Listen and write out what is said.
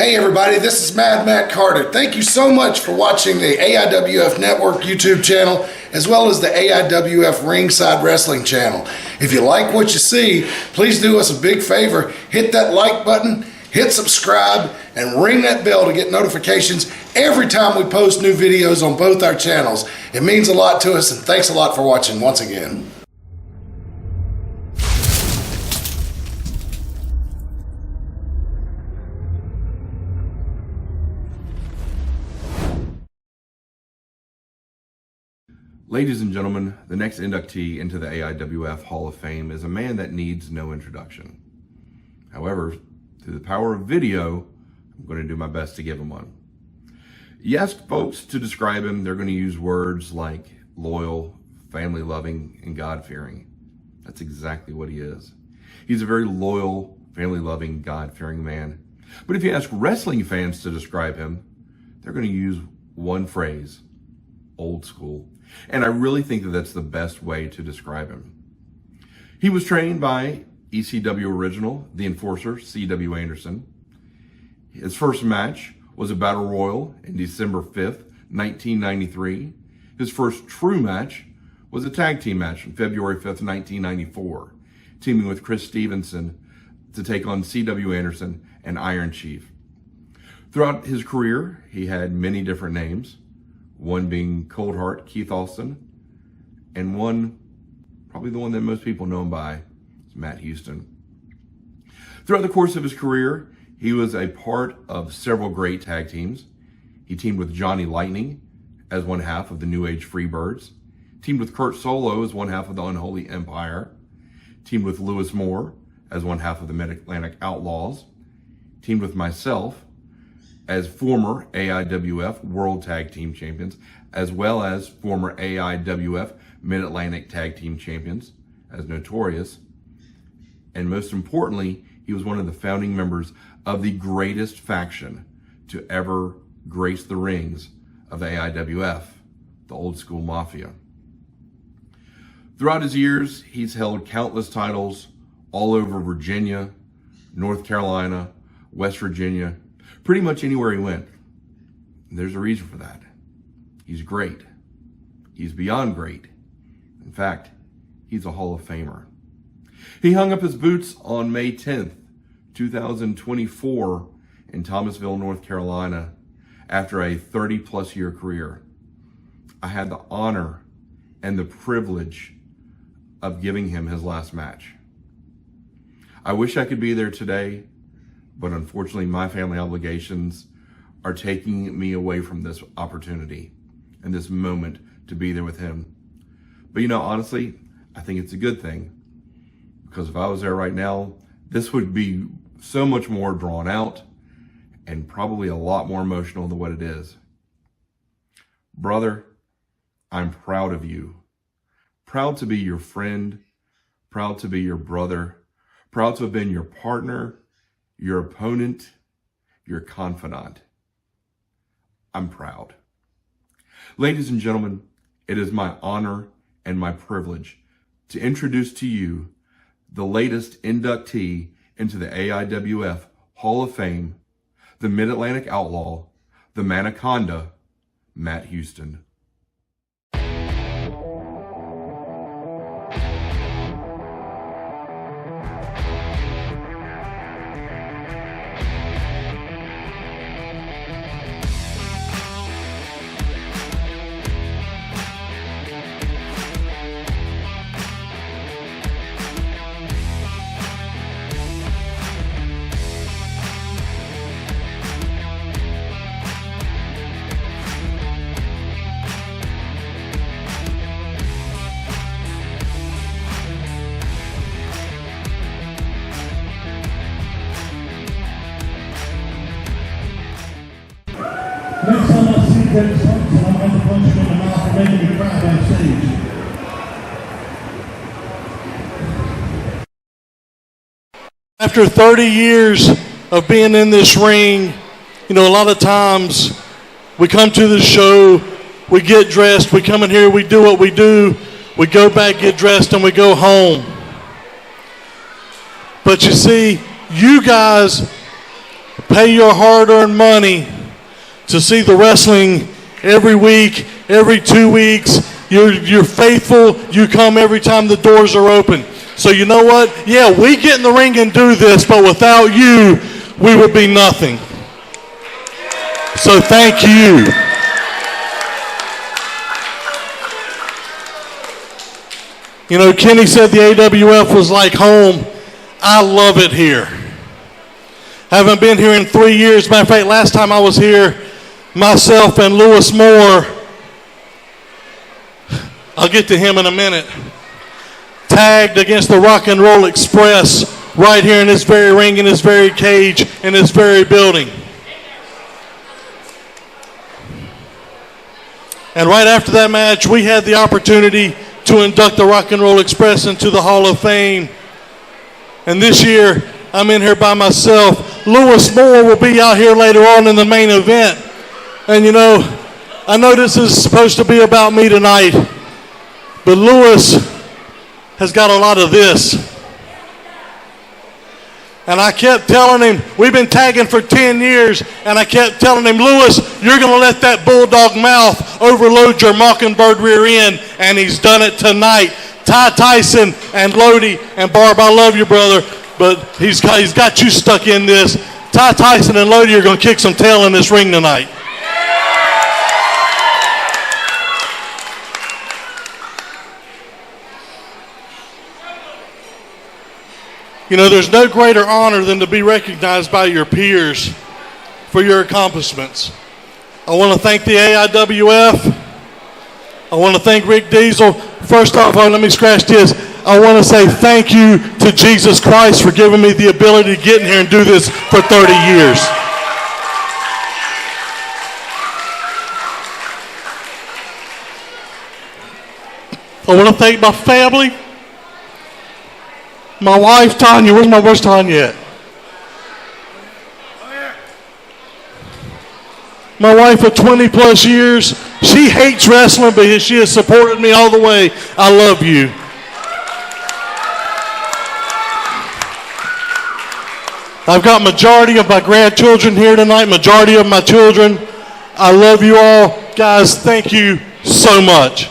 Hey everybody, this is Mad Matt Carter. Thank you so much for watching the AIWF Network YouTube channel as well as the AIWF Ringside Wrestling channel. If you like what you see, please do us a big favor. Hit that like button, hit subscribe, and ring that bell to get notifications every time we post new videos on both our channels. It means a lot to us, and thanks a lot for watching once again. Ladies and gentlemen, the next inductee into the AIWF Hall of Fame is a man that needs no introduction. However, through the power of video, I'm going to do my best to give him one. You ask folks to describe him, they're going to use words like loyal, family-loving, and God-fearing. That's exactly what he is. He's a very loyal, family-loving, God-fearing man. But if you ask wrestling fans to describe him, they're going to use one phrase: old school. And I really think that that's the best way to describe him. He was trained by ECW original, the Enforcer, C.W. Anderson. His first match was a Battle Royal in December 5th, 1993. His first true match was a tag team match on February 5th, 1994, teaming with Chris Stevenson to take on C.W. Anderson and Iron Chief. Throughout his career, he had many different names. One being Cold Heart, Keith Austin, and one, probably the one that most people know him by, is Matt Houston. Throughout the course of his career, he was a part of several great tag teams. He teamed with Johnny Lightning as one half of the New Age Freebirds, teamed with Kurt Solo as one half of the Unholy Empire, teamed with Lewis Moore as one half of the Mid-Atlantic Outlaws, teamed with myself as former AIWF World Tag Team Champions, as well as former AIWF Mid-Atlantic Tag Team Champions as Notorious. And most importantly, he was one of the founding members of the greatest faction to ever grace the rings of the AIWF, the Old School Mafia. Throughout his years, he's held countless titles all over Virginia, North Carolina, West Virginia, pretty much anywhere he went. And there's a reason for that. He's great. He's beyond great. In fact, he's a Hall of Famer. He hung up his boots on May 10th, 2024 in Thomasville, North Carolina, after a 30-plus year career. I had the honor and the privilege of giving him his last match. I wish I could be there today, but unfortunately my family obligations are taking me away from this opportunity and this moment to be there with him. But you know, honestly, I think it's a good thing, because if I was there right now, this would be so much more drawn out and probably a lot more emotional than what it is. Brother, I'm proud of you. Proud to be your friend, proud to be your brother, proud to have been your partner, your opponent, your confidant. I'm proud. Ladies and gentlemen, it is my honor and my privilege to introduce to you the latest inductee into the AIWF Hall of Fame, the Mid-Atlantic Outlaw, the Manaconda, Matt Houston. Next time I see Dennis Thompson, I'm going to punch him in the mouth and make him cry backstage. After 30 years of being in this ring, you know, a lot of times we come to the show, we get dressed, we come in here, we do what we do, we go back, get dressed, and we go home. But you see, you guys pay your hard-earned money to see the wrestling every week, every 2 weeks. You're faithful. You come every time the doors are open. So you know what? Yeah, we get in the ring and do this, but without you, we would be nothing. So thank you. You know, Kenny said the AWF was like home. I love it here. Haven't been here in 3 years. Matter of fact, last time I was here, myself and Lewis Moore, I'll get to him in a minute, tagged against the Rock and Roll Express right here in this very ring, in this very cage, in this very building. And right after that match, we had the opportunity to induct the Rock and Roll Express into the Hall of Fame. And this year, I'm in here by myself. Lewis Moore will be out here later on in the main event. And you know, I know this is supposed to be about me tonight, but Lewis has got a lot of this. And I kept telling him, we've been tagging for 10 years, and I kept telling him, Lewis, you're going to let that bulldog mouth overload your mockingbird rear end, and he's done it tonight. Ty Tyson and Lodi and Barb, I love you, brother, but he's got you stuck in this. Ty Tyson and Lodi are going to kick some tail in this ring tonight. You know, there's no greater honor than to be recognized by your peers for your accomplishments. I want to thank the AIWF. I want to thank Rick Diesel. First off, let me scratch this. I want to say thank you to Jesus Christ for giving me the ability to get in here and do this for 30 years. I want to thank my family. My wife, Tanya. Where's my wife, Tanya at? My wife of 20 plus years. She hates wrestling, but she has supported me all the way. I love you. I've got majority of my grandchildren here tonight, majority of my children. I love you all. Guys, thank you so much.